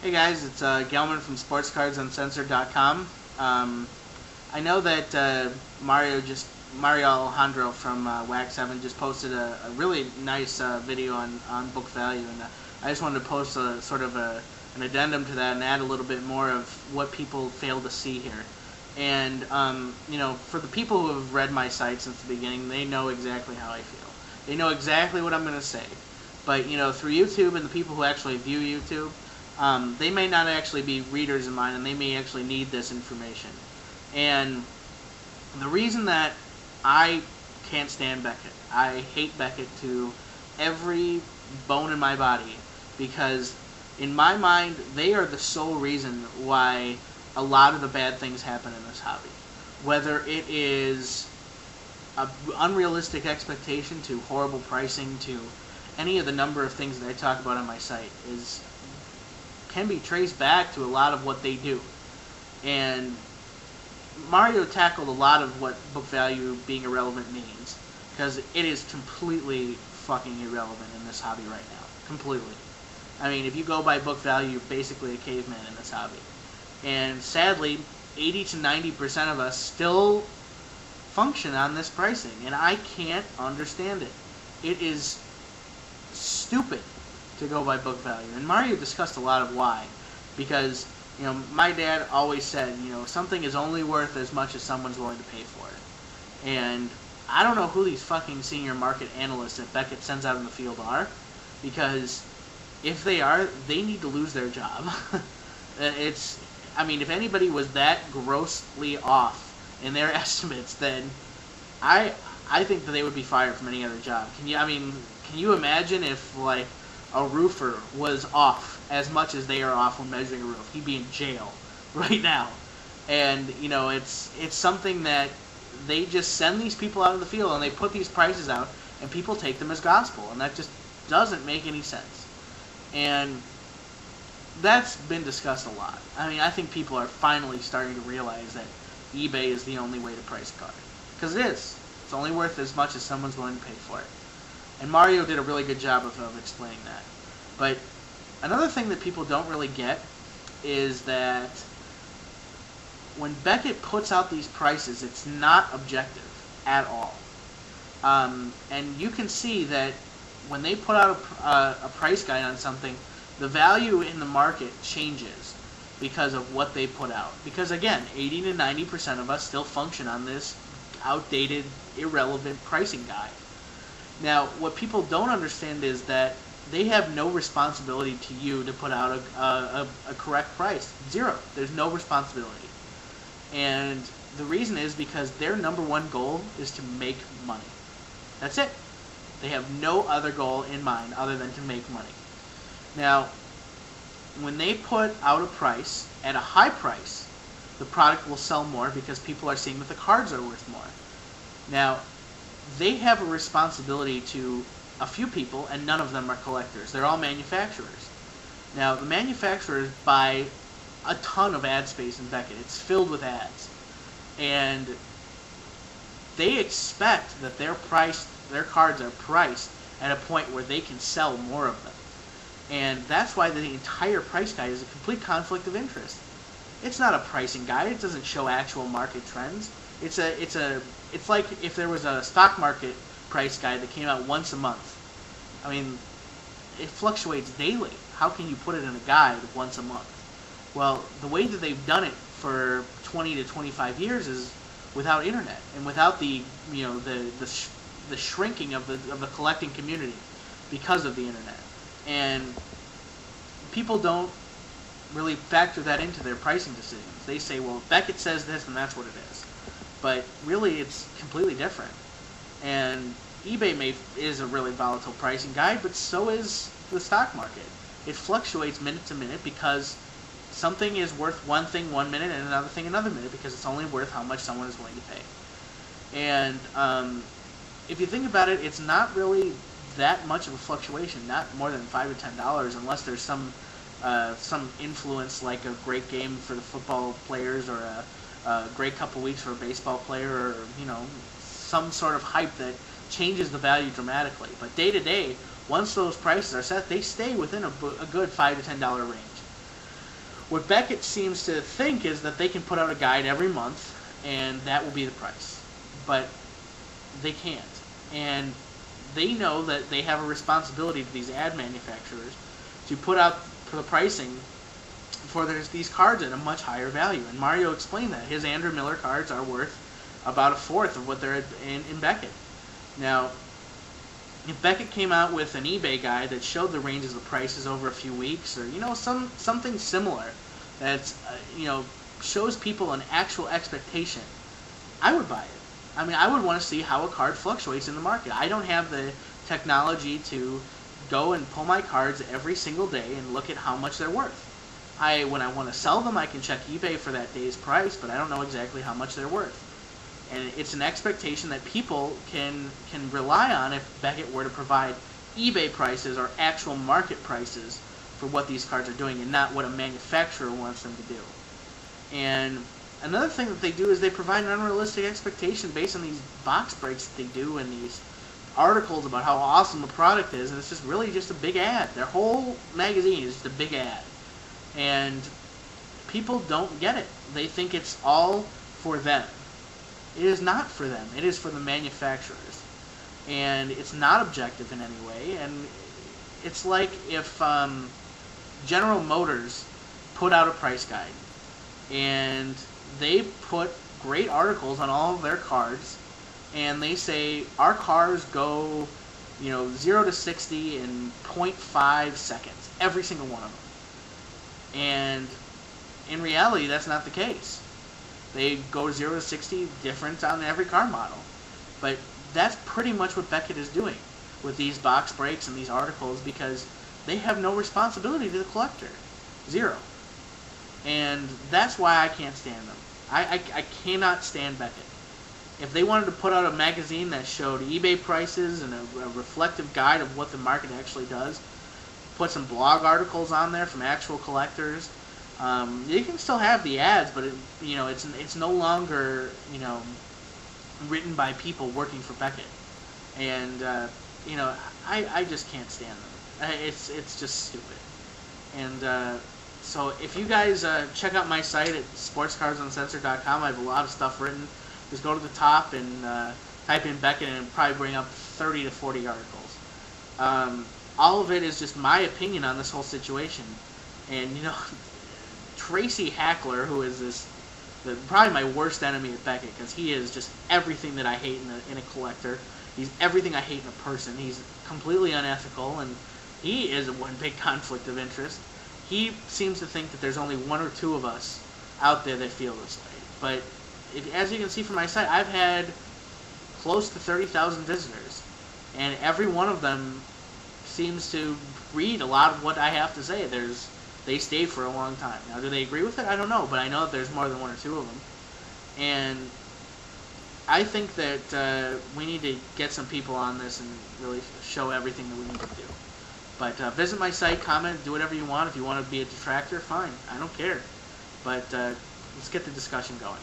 Hey guys, it's Gelman from SportsCardsUncensored.com. I know that Mario Alejandro from Wax 7 just posted a really nice video on book value, and I just wanted to post a sort of an addendum to that and add a little bit more of what people fail to see here. And for the people who have read my site since the beginning, they know exactly how I feel. They know exactly what I'm going to say. But through YouTube and the people who actually view YouTube, they may not actually be readers of mine, and they may actually need this information. And the reason that I can't stand Beckett, I hate Beckett to every bone in my body, because in my mind, they are the sole reason why a lot of the bad things happen in this hobby. Whether it is an unrealistic expectation to horrible pricing to any of the number of things that I talk about on my site can be traced back to a lot of what they do. And Mario tackled a lot of what book value being irrelevant means, because it is completely fucking irrelevant in this hobby right now. Completely. I mean, if you go by book value, you're basically a caveman in this hobby. And sadly, 80 to 90% of us still function on this pricing, and I can't understand it. It is stupid to go by book value. And Mario discussed a lot of why. Because, my dad always said, something is only worth as much as someone's willing to pay for it. And I don't know who these fucking senior market analysts that Beckett sends out in the field are, because if they are, they need to lose their job. If anybody was that grossly off in their estimates, then I think that they would be fired from any other job. Can you imagine if, like, a roofer was off as much as they are off when measuring a roof? He'd be in jail right now. And, it's something that they just send these people out in the field and they put these prices out and people take them as gospel. And that just doesn't make any sense. And that's been discussed a lot. I think people are finally starting to realize that eBay is the only way to price a card. Because it is. It's only worth as much as someone's willing to pay for it. And Mario did a really good job of explaining that. But another thing that people don't really get is that when Beckett puts out these prices, it's not objective at all. And you can see that when they put out a price guide on something, the value in the market changes because of what they put out. Because again, 80 to 90% of us still function on this outdated, irrelevant pricing guide. Now, what people don't understand is that they have no responsibility to you to put out a correct price. Zero. There's no responsibility. And the reason is because their number one goal is to make money. That's it. They have no other goal in mind other than to make money. Now, when they put out a price at a high price, the product will sell more because people are seeing that the cards are worth more. Now, they have a responsibility to a few people, and none of them are collectors. They're all manufacturers. Now, the manufacturers buy a ton of ad space in Beckett. It's filled with ads. And they expect that their cards are priced at a point where they can sell more of them. And that's why the entire price guide is a complete conflict of interest. It's not a pricing guide. It doesn't show actual market trends. It's like if there was a stock market price guide that came out once a month. It fluctuates daily. How can you put it in a guide once a month? Well, the way that they've done it for 20 to 25 years is without internet and without the shrinking of the collecting community because of the internet. And people don't really factor that into their pricing decisions. They say, well, Beckett says this, and that's what it is. But really, it's completely different. And eBay is a really volatile pricing guide, but so is the stock market. It fluctuates minute to minute because something is worth one thing 1 minute and another thing another minute, because it's only worth how much someone is willing to pay. And if you think about it, it's not really that much of a fluctuation, not more than $5 or $10, unless there's some influence, like a great game for the football players, or a great couple weeks for a baseball player, or some sort of hype that changes the value dramatically. But day to day, once those prices are set, they stay within a good $5 to $10 range. What Beckett seems to think is that they can put out a guide every month, and that will be the price. But they can't. And they know that they have a responsibility to these ad manufacturers to put out for the pricing for these cards at a much higher value. And Mario explained that. His Andrew Miller cards are worth about a fourth of what they're in Beckett. Now, if Beckett came out with an eBay guide that showed the ranges of prices over a few weeks, or something similar that's shows people an actual expectation, I would buy it. I mean, I would want to see how a card fluctuates in the market. I don't have the technology to go and pull my cards every single day and look at how much they're worth. When I want to sell them, I can check eBay for that day's price, but I don't know exactly how much they're worth. And it's an expectation that people can rely on if Beckett were to provide eBay prices or actual market prices for what these cards are doing, and not what a manufacturer wants them to do. And another thing that they do is they provide an unrealistic expectation based on these box breaks that they do and these articles about how awesome the product is, and it's just really just a big ad. Their whole magazine is just a big ad. And people don't get it. They think it's all for them. It is not for them. It is for the manufacturers. And it's not objective in any way. And it's like if General Motors put out a price guide and they put great articles on all of their cars, and they say our cars go 0 to 60 in 0.5 seconds, every single one of them. And in reality, that's not the case. They go 0 to 60 different on every car model. But that's pretty much what Beckett is doing with these box breaks and these articles, because they have no responsibility to the collector. Zero. And that's why I can't stand them. I cannot stand Beckett. If they wanted to put out a magazine that showed eBay prices and a reflective guide of what the market actually does, put some blog articles on there from actual collectors, you can still have the ads, but it's no longer written by people working for Beckett. And I just can't stand them. It's just stupid. And so if you guys check out my site at sportscardsuncensored.com, I have a lot of stuff written. Just go to the top and type in Beckett, and it'll probably bring up 30 to 40 articles. All of it is just my opinion on this whole situation. And Tracy Hackler, who is probably my worst enemy at Beckett, because he is just everything that I hate in a collector. He's everything I hate in a person. He's completely unethical, and he is one big conflict of interest. He seems to think that there's only one or two of us out there that feel this way. But as you can see from my site, I've had close to 30,000 visitors, and every one of them seems to read a lot of what I have to say. They stay for a long time. Now, do they agree with it? I don't know, but I know that there's more than one or two of them. And I think that we need to get some people on this and really show everything that we need to do. But visit my site, comment, do whatever you want. If you want to be a detractor, fine. I don't care. But let's get the discussion going.